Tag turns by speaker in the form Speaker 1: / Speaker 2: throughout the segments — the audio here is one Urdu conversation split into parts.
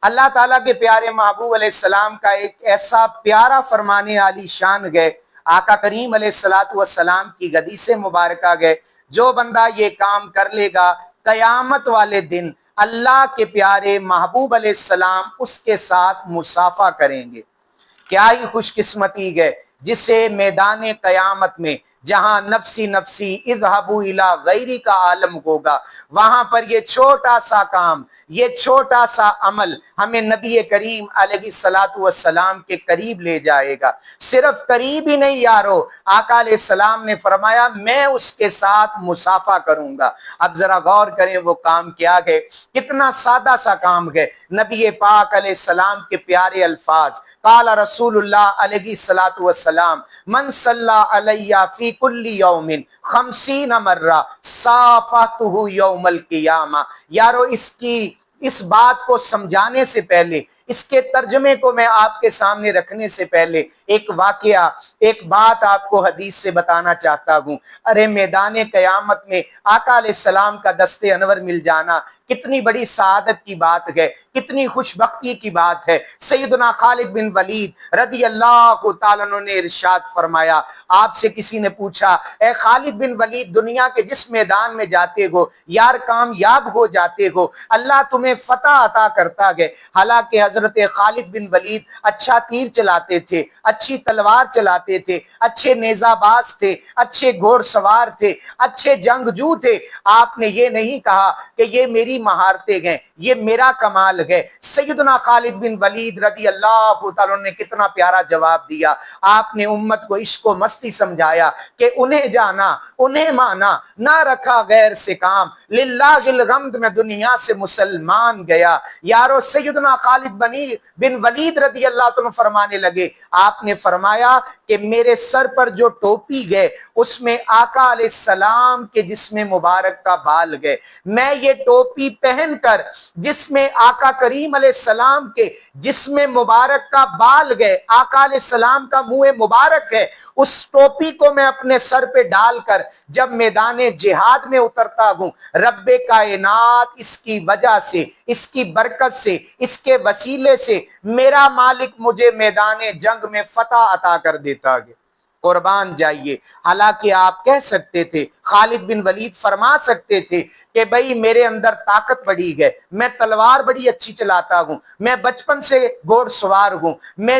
Speaker 1: اللہ تعالیٰ کے پیارے محبوب علیہ السلام کا ایک ایسا پیارا فرمانے عالی شان گئے، آقا کریم علیہ السلام کی گدی سے مبارکہ گئے، جو بندہ یہ کام کر لے گا قیامت والے دن اللہ کے پیارے محبوب علیہ السلام اس کے ساتھ مصافحہ کریں گے۔ کیا ہی خوش قسمتی ہے جسے میدان قیامت میں جہاں نفسی نفسی اذهبوا الی غیری کا عالم ہوگا، وہاں پر یہ چھوٹا سا کام، یہ چھوٹا سا عمل ہمیں نبی کریم علیہ السلام کے قریب لے جائے گا۔ صرف قریب ہی نہیں یارو، آقا علیہ السلام نے فرمایا میں اس کے ساتھ مصافحہ کروں گا۔ اب ذرا غور کریں وہ کام کیا ہے، کتنا سادہ سا کام ہے۔ نبی پاک علیہ السلام کے پیارے الفاظ، قال رسول اللہ علیہ السلام من صلی علی فی کل یوم 50 مرہ صافحتہ یوم القیامہ۔ یارو اس بات کو سمجھانے سے پہلے، اس کے ترجمے کو میں آپ کے سامنے رکھنے سے پہلے ایک واقعہ، ایک بات آپ کو حدیث سے بتانا چاہتا ہوں۔ ارے میدان قیامت میں آقا علیہ السلام کا دست انور مل جانا کتنی بڑی سعادت کی بات ہے، کتنی خوش بختی کی بات ہے۔ سیدنا خالد بن ولید رضی اللہ تعالیٰ عنہ نے ارشاد فرمایا، آپ سے کسی نے پوچھا اے خالد بن ولید دنیا کے جس میدان میں جاتے ہو یار کامیاب ہو جاتے ہو، اللہ تمہیں فتح عطا کرتا ہے۔ حالانکہ حضرت خالد بن ولید اچھا تیر چلاتے تھے، اچھی تلوار چلاتے تھے، اچھے نیزہ باز تھے، اچھے گھوڑ سوار تھے، اچھے جنگجو تھے۔ آپ نے یہ نہیں کہا کہ یہ میری مہارتیں ہیں، یہ میرا کمال ہے۔ سیدنا خالد بن ولید رضی اللہ تعالیٰ نے کتنا پیارا جواب دیا۔ آپ نے امت کو عشق و مستی سمجھایا کہ انہیں جانا، انہیں مانا، نہ رکھا غیر سے کام، للہ الحمد میں دنیا سے مسلمان گیا۔ یارو سیدنا خالد بن ولید رضی اللہ عنہ فرمانے لگے، آپ نے فرمایا کہ میرے سر پر جو ٹوپی ہے اس میں آقا علیہ السلام کے جسم مبارک کا بال ہے، میں یہ ٹوپی پہن کر جس میں آقا کریم علیہ السلام کے جسم مبارک کا بال ہے، آقا علیہ السلام کا منہ مبارک ہے، اس ٹوپی کو میں اپنے سر پہ ڈال کر جب میدان جہاد میں اترتا ہوں، رب کائنات اس کی وجہ سے، اس کی برکت سے، اس کے وسیلے سے میرا مالک مجھے میدان جنگ میں فتح عطا کر دیتا ہے۔ قربان جائیے، حالانکہ آپ کہہ سکتے تھے، خالد بن ولید فرما سکتے تھے کہ بھئی میرے اندر طاقت بڑی ہے، میں تلوار بڑی اچھی چلاتا ہوں، میں بچپن سے گھوڑ سوار ہوں،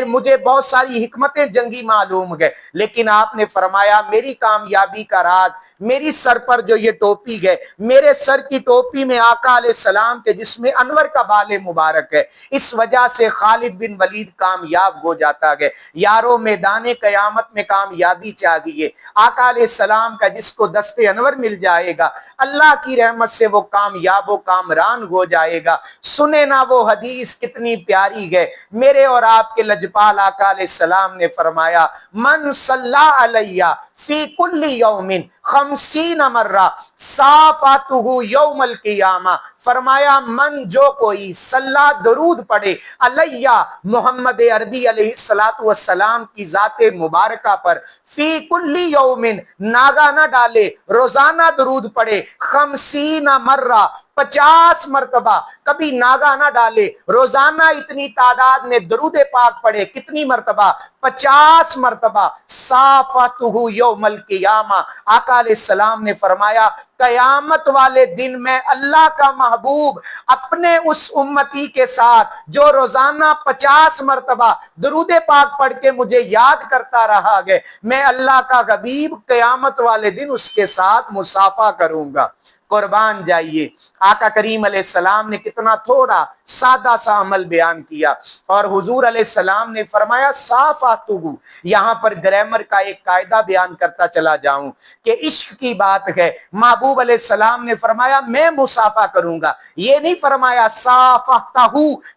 Speaker 1: مجھے بہت ساری حکمتیں جنگی معلوم ہے، لیکن آپ نے فرمایا میری کامیابی کا راز میری سر پر جو یہ ٹوپی ہے، میرے سر کی ٹوپی میں آقا علیہ السلام کے جسم انور کا بال مبارک ہے، اس وجہ سے خالد بن ولید کامیاب ہو جاتا ہے۔ یارو میدان قیامت میں کامیابی چاہیے، آقا علیہ السلام کا جس کو دست انور مل جائے گا اللہ کی رحمت سے وہ کامیاب و کامران ہو جائے گا۔ سنے نا وہ حدیث کتنی پیاری ہے، میرے اور آپ کے لجپال آقا علیہ السلام نے فرمایا من صلی علیہ فی کل یوم 50 مرہ صافحتہ یوم القیامہ، فرمایا من جو کوئی صلی درود پڑھے علیہ محمد عربی علیہ السلام کی ذات مبارکہ پر، فی کل یوم ناگا نہ ڈالے، روزانہ درود پڑھے، 50 مرہ 50 مرتبہ، کبھی ناگا نہ ڈالے، روزانہ اتنی تعداد میں درود پاک پڑھے، کتنی مرتبہ؟ 50 مرتبہ، صافحتہ یوم القیامہ، آقا علیہ السلام نے فرمایا قیامت والے دن میں اللہ کا محبوب اپنے اس امتی کے ساتھ جو روزانہ 50 مرتبہ درود پاک پڑھ کے مجھے یاد کرتا رہا ہے، میں اللہ کا حبیب قیامت والے دن اس کے ساتھ مصافحہ کروں گا۔ قربان جائیے، آقا کریم علیہ السلام نے کتنا تھوڑا سادہ سا عمل بیان کیا، اور حضور علیہ السلام نے فرمایا صافحتہ۔ یہاں پر گرامر کا ایک قاعدہ بیان کرتا چلا جاؤں کہ عشق کی بات ہے، محبوب علیہ السلام نے فرمایا میں مصافحہ کروں گا، یہ نہیں فرمایا صافحتہ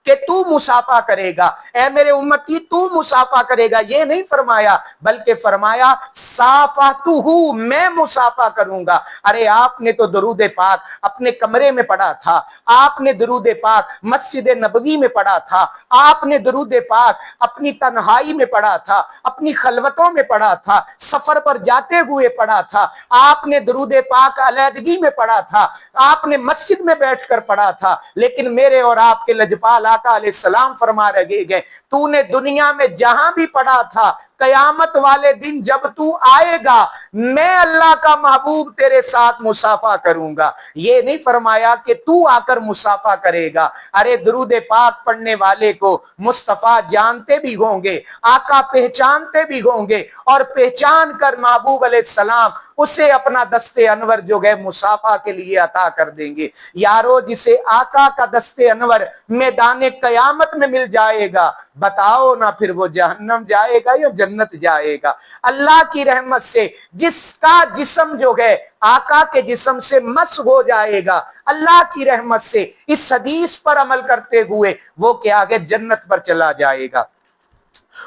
Speaker 1: کہ تو مصافحہ کرے گا، اے میرے امتی تو مصافحہ کرے گا، یہ نہیں فرمایا، بلکہ فرمایا صافحتہ میں مصافحہ کروں گا۔ ارے آپ نے تو درود درود پاک اپنے کمرے میں پڑھا تھا، آپ نے درود پاک مسجد نبوی میں پڑھا تھا، آپ نے درود پاک اپنی تنہائی میں پڑھا تھا، اپنی خلوتوں میں پڑھا تھا، سفر پر جاتے ہوئے پڑھا تھا، آپ نے درود پاک علیحدگی میں پڑھا تھا، آپ نے مسجد میں بیٹھ کر پڑھا تھا۔ لیکن میرے اور آپ کے لجپال آقا علیہ السلام فرما رہے گئے، تو نے دنیا میں جہاں بھی پڑھا تھا، قیامت والے دن جب تو آئے گا میں اللہ کا محبوب تیرے ساتھ مصافحہ کروں گا۔ یہ نہیں فرمایا کہ تو آ کر مصافحہ کرے گا۔ ارے درود پاک پڑھنے والے کو مصطفیٰ جانتے بھی ہوں گے، آقا پہچانتے بھی ہوں گے، اور پہچان کر محبوب علیہ السلام اسے اپنا دست انور جو ہے مصافحہ کے لیے عطا کر دیں گے۔ یارو جسے آقا کا دست انور میدان قیامت میں مل جائے گا، بتاؤ نا پھر وہ جہنم جائے گا یا جنت جائے گا؟ اللہ کی رحمت سے جس کا جسم جو ہے آقا کے جسم سے مس ہو جائے گا، اللہ کی رحمت سے اس حدیث پر عمل کرتے ہوئے وہ کیا آگے جنت پر چلا جائے گا،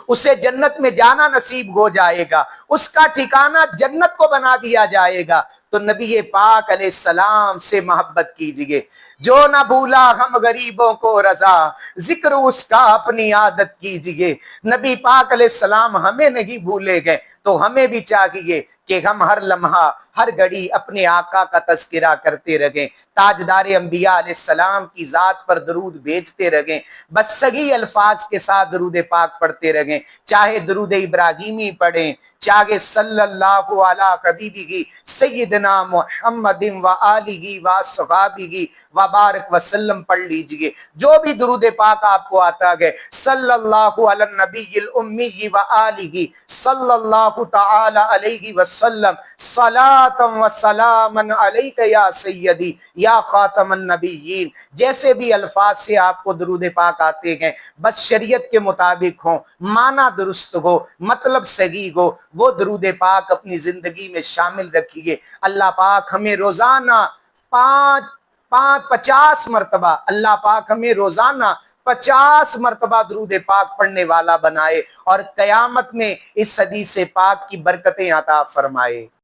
Speaker 1: اسے جنت میں جانا نصیب ہو جائے گا، اس کا ٹھکانہ جنت کو بنا دیا جائے گا۔ تو نبی پاک علیہ السلام سے محبت کیجئے، جو نہ بھولا ہم غریبوں کو رضا، ذکر اس کا اپنی عادت کیجئے۔ نبی پاک علیہ السلام ہمیں نہیں بھولے گئے، تو ہمیں بھی چاہیے کہ ہم ہر لمحہ ہر گھڑی اپنے آقا کا تذکرہ کرتے رہیں، تاجدار انبیاء علیہ السلام کی ذات پر درود بھیجتے رہیں، بس صحیح الفاظ کے ساتھ درود پاک پڑھتے رہیں، چاہے درود ابراہیمی پڑھیں، چاہے صلی اللہ علی حبیبہ سیدنا محمد و آلہ و صحابہ و بارک وسلم پڑھ لیجئے۔ جو بھی درود پاک آپ کو آتا ہے، صلی اللہ علی النبی الامی و آلہ صلی اللہ تعالی علیہ وسلم، صلاۃ و سلام علیک یا سیدی یا خاتم النبیین، جیسے بھی الفاظ سے آپ کو درود پاک آتے ہیں بس شریعت کے مطابق ہوں، معنی درست ہو، مطلب صحیح ہو، وہ درود پاک اپنی زندگی میں شامل رکھیے۔ اللہ پاک ہمیں روزانہ 50 مرتبہ، اللہ پاک ہمیں روزانہ 50 مرتبہ درود پاک پڑھنے والا بنائے، اور قیامت میں اس حدیث پاک کی برکتیں عطا فرمائے۔